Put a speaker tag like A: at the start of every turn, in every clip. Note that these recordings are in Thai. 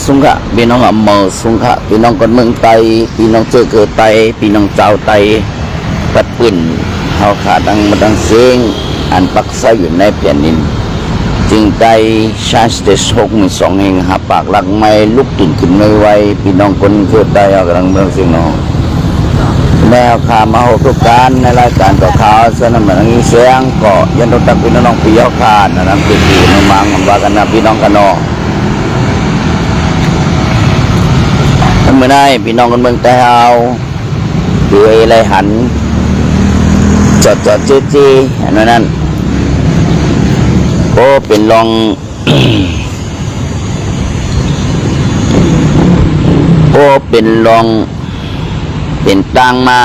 A: สุงขะพี่น้องเมืองสุงขะพี่น้องคนเมืองไตพี่น้องเจอเกิดไตพี่น้องเจ้าไตปัดปืนเขาขาดังมาดังเสียงอันปักใส่อยู่ในแผ่นดินจึงได้ชาติเดชหกมีสองแห่งหาปากหลักไม้ลุกตื่นขึ้นไม่ไหวพี่น้องคนเกิดไตเอากำลังเมืองเสียงน้องแนวขามาหกทุกการในรายการต่อข่าวสนับสนุนเสียงก็ยันตตักพี่น้องพี่ยอขาดนั่นคือพี่น้องมังว่ากันนะพี่น้องกันเนาะเมื่อไงพี่น้องคนเมืองไทยเอาดูอะไรหันจอดจี้อันนั้นก็เป็นลอง ก็เป็นลองเป็นตังมา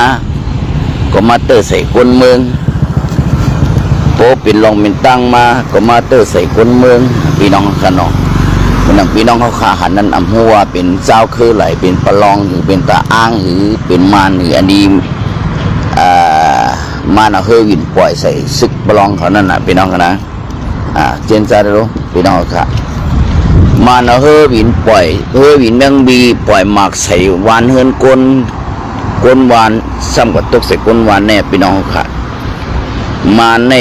A: ก็มาเตอใส่คนเมืองก็เป็นลองเป็นตังมาก็มาเตอใส่คนเมืองพี่น้องกันเนาะพี่น้องเขาขาหันนั้นอำหัวเป็นเจ้าคือไหลเป็นปลองหรือเป็นตาอ้างหรือเป็นมารหรืออันนี้มารเอาเฮวินปล่อยใส่ซึกปลองเขานั่นน่ะพี่น้องกันนะเจนจ้ารู้พี่น้องค่ะมารเอาเฮวินปล่อยเฮวินแมงบีปล่อยหมากใส่วานเฮินกลวานซ้ำกับตกใส่กลวานแน่พี่น้องค่ะมาใน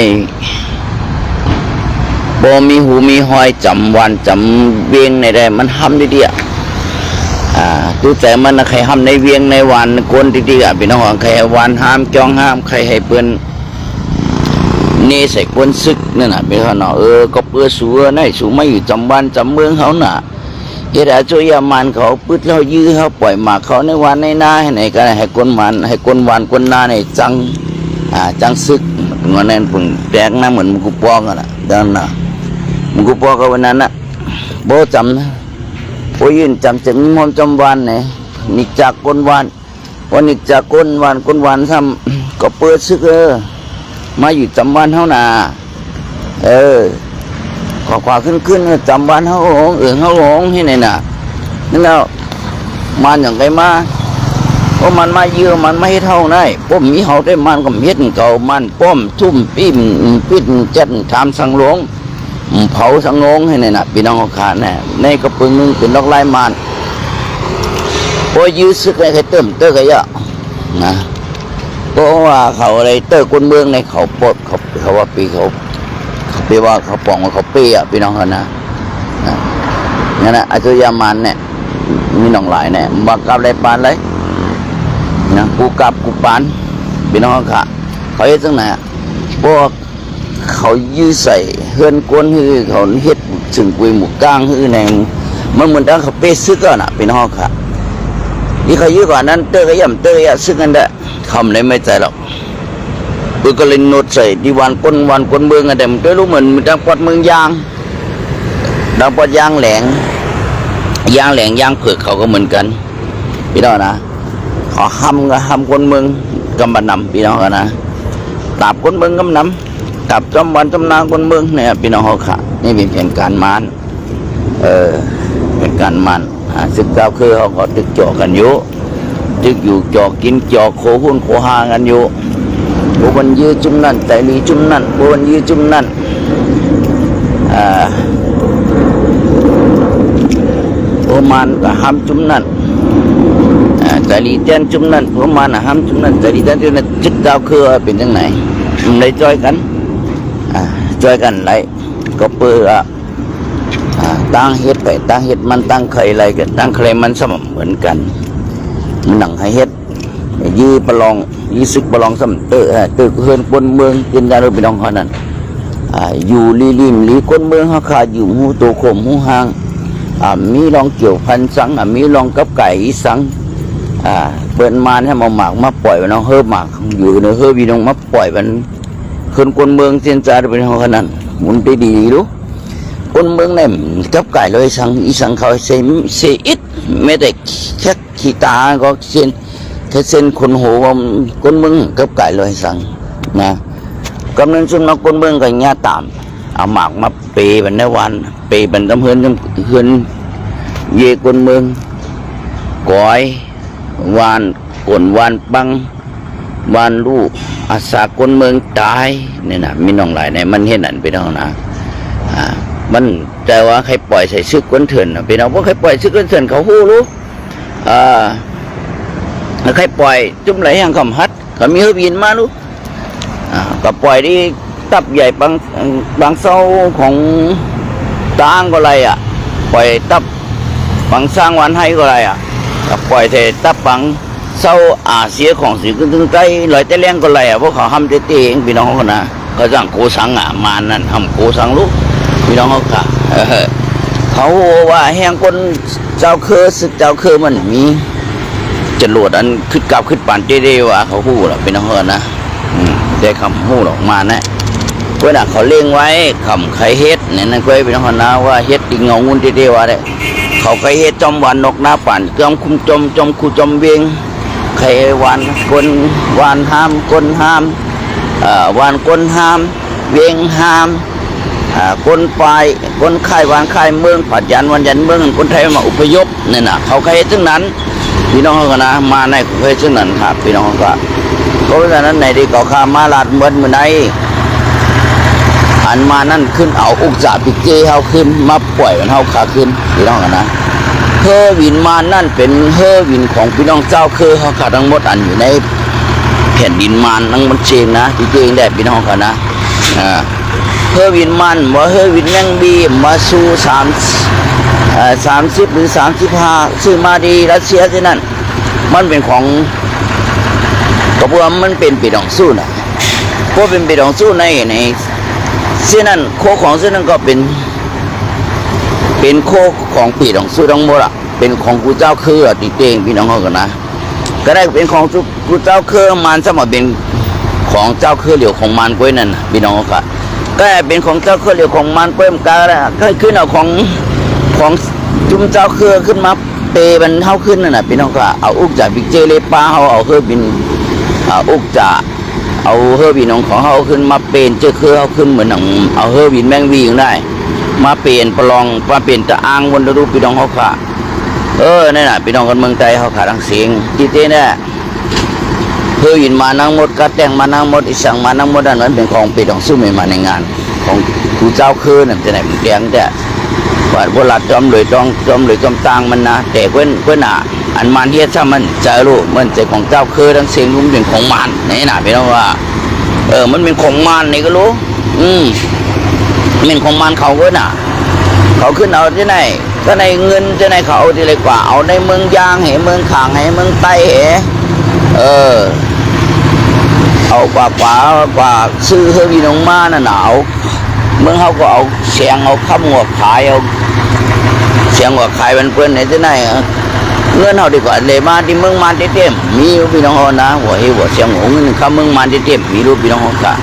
A: บ่มีหูมีหอยจำวันจำเวียงในใดมันห้ำดีๆตู้ใจมันใครห้ำในเวียงในวันคนดีๆพี่น้องใครวันห้ามจ้องห้ามใครให้เปิ้นนี่ใส่คนซึกนั่นน่ะพี่น้องก็เปื้อสัวในสูไม่อยู่จำวันจำเมืองเขาน่ะเฮ็ดอาช่วยยามันเขาปึ๊ดเรายื้อเขาปล่อยหมากเขาในวันในนาให้ไหนก็ให้คนมันให้คนวันคนนาในจังซึกเงินนั้นพึ่งแตกน้ำเหมือนมุกุปองกันน่ะดังน่ะมุกุปองก็วันนั้นน่ะโบจำนะโบยืนจำจะมีมอมจำวันเนี่ยนิจากคนวันวันนิจากคนวันซ้ำก็เปิดซึกมาอยู่จำวันเท่าน่ะขวาขึ้นจำวันเขาหงเขาหงที่ไหนน่ะนั่นแล้วมันอย่างไรมาเพราะมันมาเยอะมันไม่เท่าไหนป้อมมีเขาได้มันก็เฮ็ดเก่ามันป้อมทุ่มปิ้นจัดทำสังหลวงเผาสังงงให้ในน่ะพี่น้องขาแน่ในกระปุกนึงเป็นดอกไม้มันพอยื้อซึกในใครเติมเตอร์ก็เยอะนะเพราะว่าเขาอะไรเตอร์คนเมืองในเขาปดเขาว่าปีเขาไปว่าเขาปองว่าเขาเปี้ยพี่น้องเขานะนั่นแหละอาจจะยามันเนี่ยมีน้องหลายเนี่ยบักกับอะไรปานเลยนะกูกับกูปานพี่น้องค่ะเขาเฮ็ดจังไหนพวกเขายื้อใส่เฮือนก้นฮือเขาเฮ็ดถึงกุยหมูก้างฮือแนงมันเหมือนตั้งเขาเป๊ะซึกอ่ะพี่น้องค่ะนี่เขายื้อกว่านั้นเตอร์ก็ย่ำเตอร์ยะซึกกันได้คำเลยไม่ใจหรอกปืนก็เลยโน้ตใส่ที่วันคนเมืองอะไรมันก็รู้เหมือนดังปอดเมืองยางดังปอดยางแหลงยางเผือกเขาก็เหมือนกันพี่น้องนะขอห้ำคนเมืองกำบันนำพี่น้องกันนะตาบคนเมืองกำนำตาบจำวันจำนางคนเมืองเนี่ยพี่น้องเขาขานี่เป็นการมันเป็นการมัน19คือเขาก็ตึกจ่อกันอยู่ตึกอยู่จ่อกินจ่อโคหุ้นโคหากันอยู่บุบันยื้อจุ่มนั่นแต่มีจุ่มนั่นบุบันยื้อจุ่มนั่นโอมันก็ห้ามจุ่มนั่นแต่ลีเต้นจุ่มนั่นโอมันห้ามจุ่มนั่นแต่ลีเต้นจุ่มนั่นจิตดาวคือเป็นยังไงมันได้จ่อยกันไรก็เปื่อตั้งเฮ็ดไปตั้งเฮ็ดมันตั้งใครอะไรกันตั้งใครมันสมเหมือนกันมันหนังให้เฮ็ดยื้อประลองยื้อซึกประลองสมเตอเฮือนคนเมืองกินยาโดยพี่น้องเขานั้นอยู่ริมคนเมืองเขาขาดอยู่หูตัวข่มหูหางมีลองเกี่ยวพันสังมีลองกับไก่สังเปิดมาให้มาหมากมาปล่อยมันเอาเฮือหมากอยู่ในเฮือพี่น้องมาปล่อยมันคนเมืองเส้นจ่าโดยพี่น้องเขานั้นหมุนไปดีรู้คนเมืองเนี่ยกับไก่เลยสังเขาเสียอิดไม่ได้แค่ขี้ตาก็เส้นคนหัวคนเมืองกับไก่เลยสังนะกำนันชุนมาคนเมืองก็ง่าตามเอาหมากมาเปย์เป็นในวันเปย์เป็นตำเฮือนเย่คนเมืองก้อยวานกวนวานปังวานลูกอาสาคนเมืองตายเนี่ยนะมีน้องหลายเนี่ยมันเห็นนั่นไปน้องนะ ม มันแต่ว่าใครปล่อยใส่ซึกก้นเถื่อนพี่น้องว่าใครปล่อยซึกก้นเถื่อนเขาหู้รู้ใครปล่อยจุ่มไหลอย่างคำฮัดก็มีเฮบินมารู้ก็ปล่อยที่ตับใหญ่บางเศร้าของตางก็ไรปล่อยตับบางสร้างวันให้ก็ไรก็ปล่อยแต่ตับบางเศร้าเสียของสีขึ้นถึงใต้ลอยแต่แรงก็ไรเพราะเขาทำเตเองพี่น้องเขานะก็สั่งโกสังมานั่นทำโกสังลูกพี่น้องเขาค่ะเขาว่าแห่งคนเจ้าเคอศึกเจ้าเคอมันมีจรวดอันขึ้นกับขึ้นป่านเจดีว่าเขาพูดพี่น้องเขานะได้คำพูดออกมานะเพื่อนเขาเลี้ยงไว้คำใครเฮ็ดเนี่ยนั่นก็พี่น้องเขานะว่าเฮ็ดติงเงาเงินเจดีว่าได้เขาใครเฮ็ดจอมวันนกหน้าป่านจอมคุมจอมคูจอมเวียงใครวันคนวันห้ามคนห้ามวันคนห้ามเวียงห้ามคนปลายคนค่ายวานค่ายเมืองปัจจันวันยันเมืองคนไทยมาอพยพเนี่ยนะเขาใครซึ่งนั้นพี่น้องเขานะมาในเคยซึ่งนั้นครับพี่น้องก็เพราะฉะนั้นในที่เขาข้ามาลาดเมืองในอันมานั่นขึ้นเอาอุกจ่าปิเกเขาขึ้นมาปล่อยมันเขาขาขึ้นพี่น้องกันนะเฮอวินมานั่นเป็นเฮอวินของพี่น้องเจ้าคือเขาขาดทั้งหมดอันอยู่ในแผ่นดินมานนั่งมันเชงนะปิเกงได้พี่น้องกันนะเฮอวินมันว่าเฮอวินยังบีมาสู่30หรือ35ซื้อมาดีรัสเซียที่นั่นมันเป็นของกระบวนมันเป็นปีดองสู้นะเพราะเป็นปีดองสู้ในเส้นนั้นโคของเส้นนั้นก็เป็นโคของปีดองสู้ทั้งหมดเป็นของกูเจ้าคือติเตงพี่น้องเขากันนะก็ได้เป็นของกูเจ้าคือมันสมัยเป็นของเจ้าคือเหลียวของมันก้วยนั่นพี่น้องเขาก็เป็นของเจ้าเครือเหลียวของมันเพิ่มกันก็ขึ้นเอาของจุ่มเจ้าเครือขึ้นมาเปมันเท่าขึ้นนั่นน่ะพี่น้องก็เอาอุกจ่าบิ๊กเจเลป้าเอาเครือบินอุกจ่าเอาเครือบินของเขาขึ้นมาเป็นเจ้าเครือเขาขึ้นเหมือนเอาเครือบินแมงวีได้มาเปลี่ยนประลองมาเปลี่ยนตะอ่างบนรูปพี่น้องเขาค่ะนั่นน่ะพี่น้องคนเมืองไทยเขาขาดทั้งเสียงที่เต้เนี่ยเพื่อยินมานั่งหมดกระแตงมานั่งหมดอีสังมานั่งหมดอันนั้นเป็นของปีดองสู้ไม่มาในงานของผู้เจ้าคือนั่นจะไหนมันแดงแต่ว่าโบราณจอมเลยจอมตังมันนะแต่เพื่อนอันมันเฮียถ้ามันจะรู้มันจะของเจ้าคือทั้งเสียงรุ่มเป็นของมันนี่นะพี่น้องว่ามันเป็นของมันนี่ก็รู้เป็นของมันเขาก็น่ะเขาขึ้นเอาที่ไหนก็ในเงินจะในเขาที่ไรกว่าเอาในเมืองยางเหเมืองขางเหเมืองไต้เหเอากว่าซื้อเฮอวีนงมาน่ะหนาวเมืองเขาก็เอาเสียงเอาข้ามหัวขายเอาเสียงหัวขายมันเปิ้นไหนที่ไหนเงินเขาดีกว่าเลยมาที่เมืองมันเต็มมีพี่น้องเขานะหัวเสียงหัวเงินข้ามเมืองมันเต็มมีรูปพี่น้องเขาค่ะ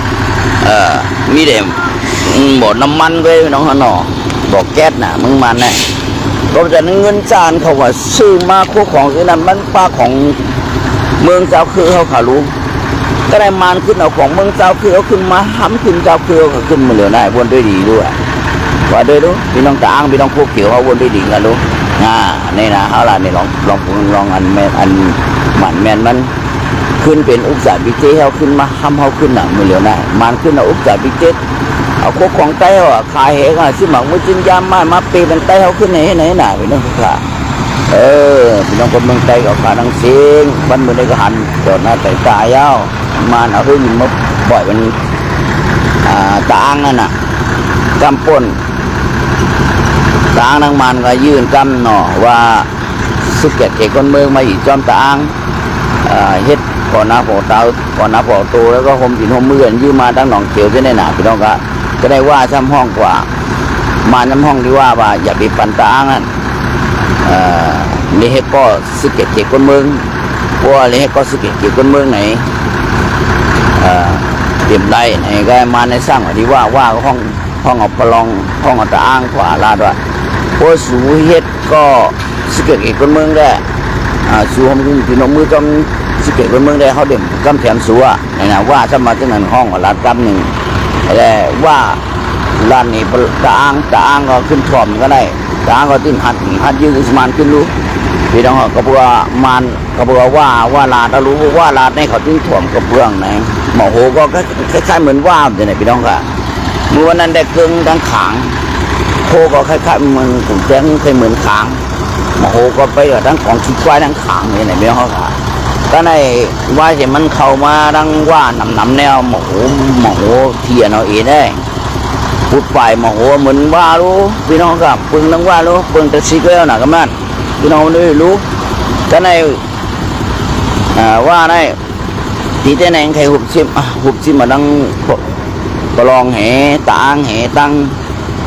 A: มีเด็มบ่อน้ำมันก็พี่น้องเขาหนอบ่อแก๊สน่ะเมืองมันน่ะก็จะเงินจานเขาว่าซื้อมาคู่ของที่นั่นมันป้าของเมืองเจ้าคือเขาขารู้ก็ได้มานขึ้นเอาของเมืองเจ้าคือเอาขึ้นมาห้ำขึ้นเจ้าคือเขาขึ้นมาเหลือได้วนด้วยดีด้วยว่าด้วยรู้พี่น้องตาอ้างพี่น้องพวกเขียวเขาวนด้วยดีกันรู้นี่นะเขาล่ะนี่ลองอันแมนอันหมันแมนมันขึ้นเป็นอุกจ่าบิ๊กเจ้เขาขึ้นมาห้ำเขาขึ้นน่ะมาเหลือได้มานขึ้นเอาอุกจ่าบิ๊กเจ้เอาโคของไต้เขาขายเหกันซื้อหมักมือจิ้มยามมาเปย์เป็นไต้เขาขึ้นไหนน่ะพี่น้องค่ะพี่น้องคนเมืองไทยก็ขาดังเสียงบ้านเมืองได้ก็หันจอดหน้าแต่ตายาวมาเอาเรื่องยินมาบ่อยเป็นตาอ่างนั่นน่ะกำป่นตาอ่างนางมันก็ยื่นกำหน่อว่าสุกเกตเกคนเมืองมาอีกจอมตาอ่างเฮ็ดก่อนหน้าพอเตาก่อนหน้าพอโตแล้วก็ห่มหินห่มมือยืมมาตั้งหนองเขียวจะได้หนาพี่น้องก็ได้ว่าซ้ำห้องกว่ามาน้ำห้องที่ว่าอย่าไปปั่นตาอ่างนั่นนี่ให้ก็สเก็ตเกี่ยวกับเมืองว่านี่ให้ก็สเก็ตเกี่ยวกับเมืองไหนเตรียมได้ไหนก็มาในสร้างที่ว่าห้องเอาพลองห้องเอาตะอ้างขวาลาดว่าพอสูเฮ็ดก็สเก็ตเกี่ยวกับเมืองได้สูห้องที่น้องมือจอมสเก็ตกับเมืองได้เขาเด่นกำแถมสูนะว่าถ้ามาที่นั่นห้องลาดกำหนึ่งแต่ว่าลานนี้ตะอ้างก็ขึ้นถ่อมก็ได้ตางก็ติ้งหัดยืนสมานขึ้นรู้พี่น้องก็บอกว่ามันก็บอกว่าลาดรู้ว่าลาดในเขาติ้งถ่วมกระเบื้องไหนหมอโหก็คล้ายๆเหมือนว่าจะไหนพี่น้องค่ะเมื่อวันนั้นได้เครื่องทั้งขาง โคก็คล้ายๆมันถุงแจ้งเคยเหมือนขางหมอโหก็ไปทั้งของชิดไว้ทั้งขางนี่ไหนไม่เขาค่ะก็ในว่าเห็นมันเข้ามาดังว่าหนำแนวหมอโหเทียนเอาเองได้พูดไปหมอโหเหมือนว่ารู้พี่น้องกับปึงนังว่ารู้ปึงตะซิกแล้วนะก็มันพี่น้องไม่รู้ก็ในว่าในที่แต่ไหนใครหุบซิมมาดังประลองแหตางแหตั้ง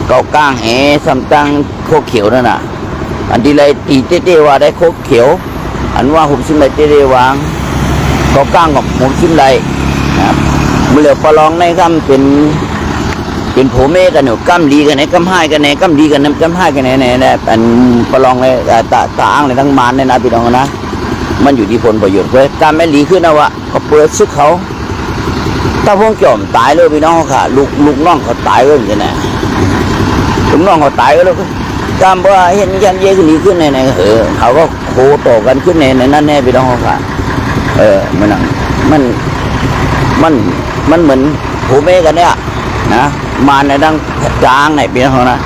A: เกาก้างแหซ้ำตั้งโคเขียวนั่นน่ะอันที่ไรตีเต้ว่าได้โคเขียวอันว่าหุบซิมไรเต้วางเกาก้างกับหุบซิมไรนะครับเมื่อประลองในคำเป็นผัวเมกันอยู่กั้มดีกันไหนกั้มให้กันไหนกั้มดีกันไหนกั้มให้กันไหนเนี่ยอันประลองในตาอ้างในทั้งมานเนี่ยนะพี่น้องนะมันอยู่ที่ผลประโยชน์เว้ยการไม่ดีขึ้นนะวะก็เปิดซึกเขาถ้าพวกจอมตายเลยพี่น้องค่ะลูกน้องเขาตายเลยจะไหนลูกน้องเขาตายเลยการว่าเห็นยันเย่ขึ้นดีขึ้นในเขาก็โคต่อกันขึ้นในนั่นแน่พี่น้องค่ะมันเหมือนผัวเมกันเนี่ยนะมาในดังจางไหนพี่น้องนะ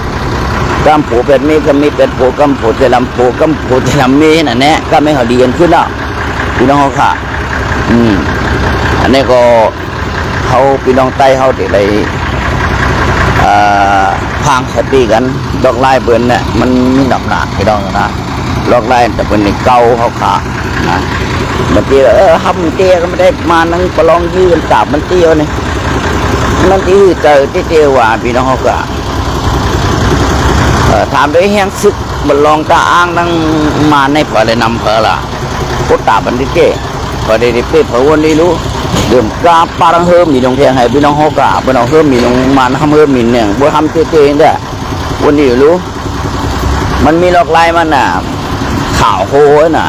A: กำผัวเป็ดมีก็มีเป็ดผัวกำผัวจะลำผัวกำผัวจะลำมีนั่นแน่ก็ไม่เขาดีกันขึ้นแล้วพี่น้องเขาค่ะอันนี้ก็เขาพี่น้องใต้เขาที่ไรพังสติกันดอกไล่เบิ่นเนี่ยมันมีดอกหนาพี่น้องนะดอกไล่แต่เป็นเก่าเขาขานะบางทีห้ำเตี้ยก็ไม่ได้มานั่งประลองยืนจับมันเตี้ยวนี่มันที่เจอที่เตี้ยว่าพี่น้องเขาก็ถามด้วยแห้งซึกบนลองตาอ้างนั่งมาในพอได้นำเพอละพุทธาบันทิเก้พอได้เปิดพระวันนี้รู้เดิมกาปารังเฮิมมีตรงเทียงให้พี่น้องเขากาพี่น้องเฮิมมีตรงมันทำเฮิมมีเนี่ยบัวทำเตี้ยๆเนี่ยวันนี้รู้มันมีหลอกลายมันน่ะข่าวโหน่ะ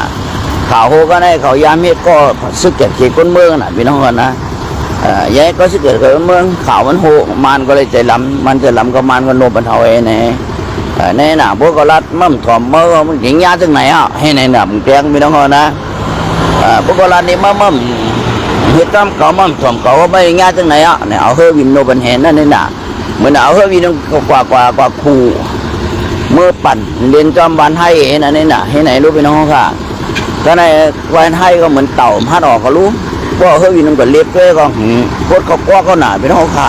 A: ข่าวโหก็ได้ข่าวยามเฮ็ดก็ซึกเกิดเขตก้นเมืองน่ะพี่น้องกันนะย้ายก็ซึกเกิดก้นเมืองข่าวมันโหมันก็เลยใจล้ำมันจะล้ำก็มันก็โนบรรเทาเองในหน้าพวกก็รัดมั่มถ่อมเมื่อมันหญิงยาถึงไหนอ่ะให้ในหน้ามึงแจ้งพี่น้องนะพวกก็รัดนี่มั่มเฮ็ดตามเขามั่มถ่อมเขาไม่ยาถึงไหนอ่ะเนี่ยเอาเฮวินโนบันเห็นนั่นในหน้าเหมือนเอาเฮวินกว่าคู่เมื่อปั่นเรียนจอมวันให้เห็นนั่นในหน้าให้ไหนรู้พี่น้องค่ะก็ในวันให้ก็เหมือนเต่าพัดออกก็รู้ว่าเฮวินมันก็เล็บด้วยก็โคตรเขาก้อเขาหนาพี่น้องค่ะ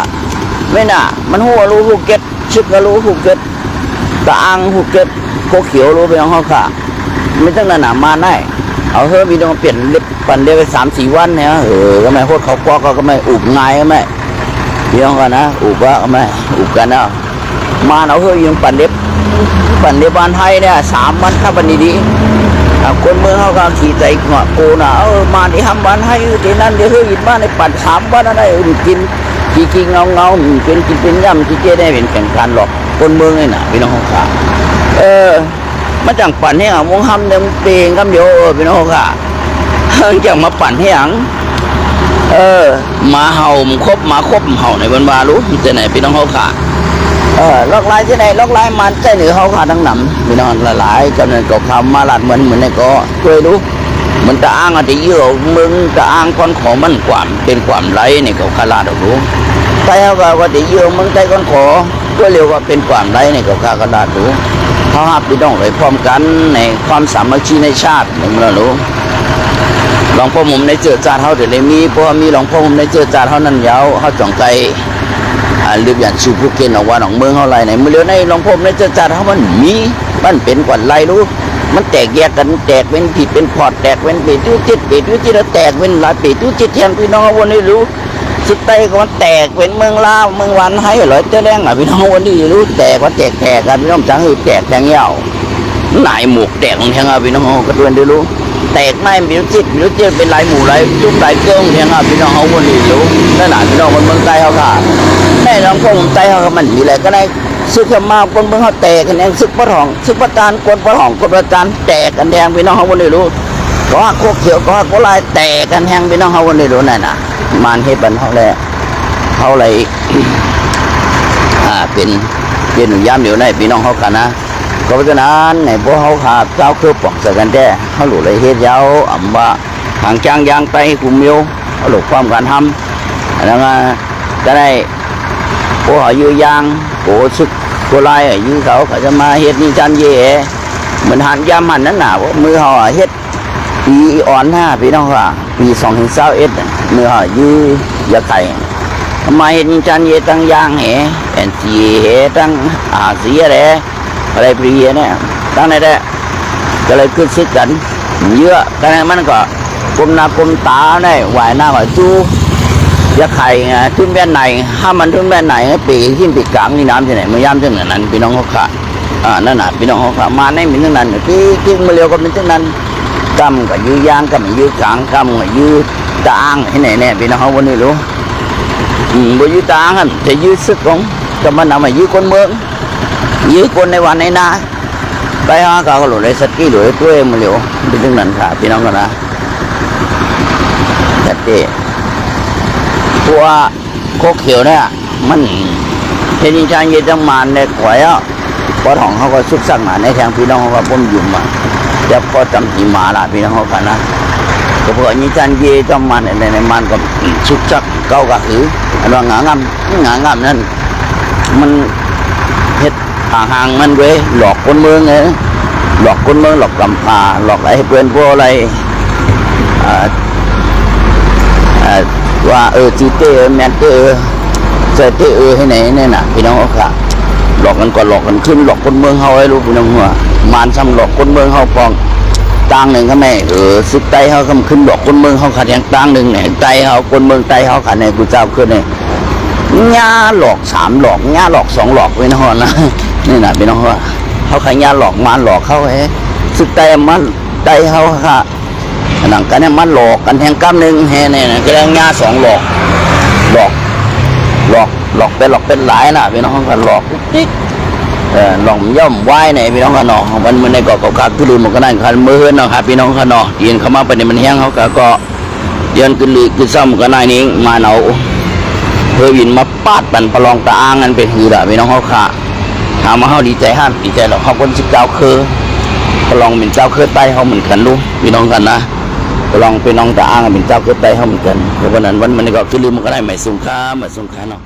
A: ไม่น่ามันหัวรู้หูเก็ตชึกก็รู้หูเก็ตตาอังหูเก็ตโคเขียวรู้ไปน้องเขาค่ะไม่ต้องหนามาได้เอาเฮ้ยมีต้องเปลี่ยนเล็บปั่นเล็บไป3-4 วันเนี่ยก็ไม่โคตรเขาก็ไม่อุบง่ายก็ไม่พี่น้องกันนะอุบว่าก็ไม่อุบกันนะมาเอาเฮ้ยยังปั่นเล็บบ้านไทยเนี่ย3 วันถ้าปั่นดีคนเมืองเขาก็ขี่ใจหัวโกนะมาที่ทำบ้านให้ที่นั่นเดี๋ยวเฮ้ยบ้านในปั่น3 วันอะไรกินกินเงาเป็นย่ำที่เจ๊ได้เป็นแข่งขันหรอกคนเมืองนี่นะพี่น้องค่ะมาจังปั่นให้วงห้ำเดิมเปงคำเดียวพี่น้องค่ะจังมาปั่นให้มาเห่าคบเห่าในบรรดารู้จะไหนพี่น้องเขาค่ะลอกลายที่ไหนลอกลายมันใจเหนือเขาค่ะทั้งหนำพี่น้องหลายจำนวนก็คำมาหลัดเหมือนในก็ช่วยรู้มันจะอ้างอะไรเยอะมึงจะอ้างคนขอมันความเป็นความไรในเขาคาราดรู้ใจเขาว่าจะเยอะมึงใจคนขอก็เรียกว่าเป็นความไรในเขาคาราดรู้เขาหับพี่น้องเลยพร้อมกันในความสามัคคีในชาติหนึ่งเรารู้หลวงพ่อมุมในเจือจาเขาเดี๋ยวเลยมีเพราะมีหลวงพ่อมุมในเจือจาเขานั่นยาวเขาจ่องใจเรื่องอย่างชูผู้เก่งออกว่าหนองเมืองเขาไรไหนเมื่อเร็วในหลวงพ่อในเจือจาเขามันเป็นกว่าไรรู้มันแตกแยกกันแตกเป็นผิดเป็นพอดแตกเป็นปีตู้จิตแล้วแตกเป็นหลายปีตู้จิตแทนพี่น้องวันนี้รู้สุดใจก็มันแตกเป็นเมืองลาวเมืองวันให้หลอยเจ้าแรงพี่น้องวันนี้รู้แตกว่าแตกกันพี่น้องจังคือแตกแทงเย้าหน่ายหมวกแตกของแทงพี่น้องก็ด้วยได้รู้แตกไม่มีรู้จิตเป็นลายหมู่ลายจุ่มลายเกลือแทงพี่น้องเขาวันนี้รู้นั่นหนาพี่น้องมันเมืองใต้เขาค่ะแม่น้องพวกเมืองใต้เขามันมีอะไรก็ได้ซึกมาคนเมืองเขาแตกกันแดงซึกปะทองซึกปะจานคนปะทองคนปะจานแตกกันแดงพี่น้องเขาวันนี้รู้ก็โคกเขียวก็โคลายแตกกันแหงพี่น้องเขาวันนี้รู้นั่นน่ะมันเฮ็ดบันเขาเลยเป็นหนุ่มย่ำเดี๋ยวในพี่น้องเขากันนะก็เพราะฉะนั้นในพวกเขาขาดเจ้าคือปอกใส่กันแท้เขาหลุดเลยเฮ็ดยาวอ่ำว่าหางจ้างยางไตกุมเมียวเขาหลุดความการทำแล้วก็จะได้พวกเขายื้อยางโกซึก ผู้ลายยื้อเขาจะมาเฮ็ดนี่จันเย่เหมือนหันยามหันนั่นหนาว่ามือเขาเฮ็ดปีอ่อนห้าพี่น้องว่าปี2021มือเขายื้อยาไข่มาเฮ็ดนี่จันเย่ตั้งยางเหแอนซีเหตั้งเสียอะไรปรีเนี่ยตั้งในได้ก็เลยขึ้นซึกกันเยอะแต่มันก็กุมหน้ากุมตาได้ไหวหน้าว่าจูยาไข่ทุ่นแบนไหนห้ามมันทุ่นแบนไหนปีขึ้นปีกลางนี่น้ำที่ไหนมือย่ำที่ไหนนั้นพี่น้องเขาขานั่นน่ะพี่น้องเขาขามาในมีทั้งนั้นที่มาเร็วก็เป็นทั้งนั้นกำกับยื้อย่างกำยื้อกลางกำกับยื้อตาอ่างที่ไหนเนี่ยพี่น้องเขาวันนี้รู้บ่ยื้อตาอ่างแต่ยื้อซึกของก็มันนำมายื้อคนเมืองยื้อคนในวันในนาไปหาเขาหลุดเลยสกี้หลุดตัวเองมาเร็วเป็นทั้งนั้นค่ะพี่น้องกันนะจัดเจตัวโคเขียวเนี่ยมันเทนิชานเยจังมันในขวายอ่ะพอท้องเขาก็ซุกซักมาในแทงพี่น้องเขาก็ป้มยุ่มมาจะพอจำจีมาละพี่น้องเขากันนะก็เพราะนิชานเยจังมันในมันก็ซุกซักเก้ากะหืออันว่างางามนั่นมันเฮ็ดห่างมันเว้ยหลอกคนเมืองไงหลอกคนเมืองหลอกกำพาหลอกอะไรเพื่อนพวกอะไรว่าจีเตแมนเตเซเตให้ไหนเนี่ยนะพี่น้องเขาค่ะหลอกกันก่อนหลอกกันขึ้นหลอกคนเมืองเขาให้รู้พี่น้องหัวมานซ้ำหลอกคนเมืองเขาปองต่างหนึ่งก็ไม่ซึกไตเขาก็ขึ้นหลอกคนเมืองเขาขัดอย่างต่างหนึ่งเนี่ยไตเขาคนเมืองไตเขาขัดในกูเจ้าขึ้นเนี่ยญ่าหลอก3หลอกญ่าหลอก2หลอกพี่น้องนะนี่นะพี่น้องหัวเขาขายญ่าหลอกมานหลอกเขาให้ซึกไตมันไตเขาค่ะหนังกันเนี่ยมันหลอกกันแทงกล้ามหนึ่งแห่เนี่ยก็เรียกง่า2หลอกไปหลอกเป็นหลายน่ะพี่น้องกันหลอกติ๊กหลอกย่อมไหวเนี่ยพี่น้องกันเนาะมันในเกาะกาขึ้นลืมมันก็นั่นคันมือเนาะครับพี่น้องกันเนาะยืนเข้ามาไปในมันแห้งเขาก็ยืนขึ้นลือขึ้นซ้ำก็นายนี้มาเนาเพื่อวินมาปาดปั่นประลองตาอ้างกันเป็นหือละพี่น้องเขาขาถามมาเขาดีใจห้ามดีใจหรอกเขาคน19คือประลองเป็นเจ้าคือใต้เขาเหมือนกันรู้พี่น้องกันนะลองไปน้องตาอ้างเป็นเจ้าเกิดไปเขาเหมือนกันเพราะวันนั้นวันมันก็คือลืมมันก็ได้ใหม่สงครามเนาะ